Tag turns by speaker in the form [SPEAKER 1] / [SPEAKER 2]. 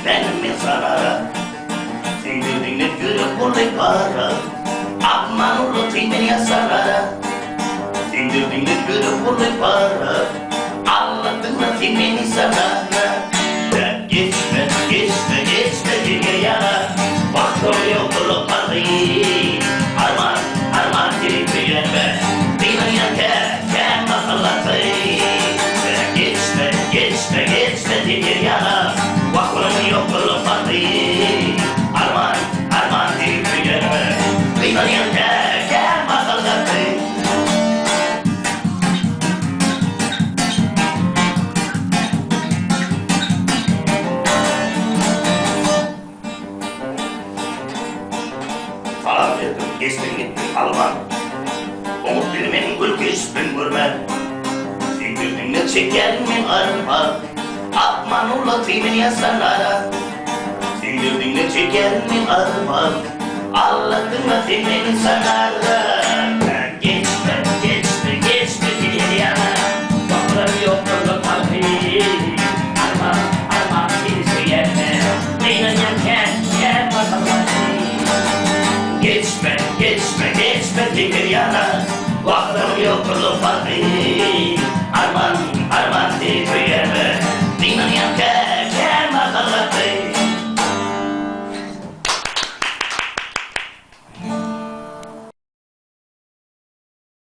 [SPEAKER 1] benim sana. Sindirdin de gülüp bulduk para. Aman ulu timin yasara. Sindirdin de gülüp bulduk para. Anlattın da timini sana. Geçme, geçme, geçme dünya yana. Vaktim yok ulu parayı. Arman, arman girip büyüyenme. Beni yakarken masallatı. Geçme, geçme, geçme dünya yana. Vaktim yok ulu parayı. Arman, arman girip büyüyenme. Beni yakarken masallatı. Salam verdim, geçtin gittin Alman. Umut bilmenin gül geçtin görmen. Sindirdin de çekermin arınma. Atman ula timin yasanlara. Sindirdin de çekermin arınma. Allah'ın da timin sanara.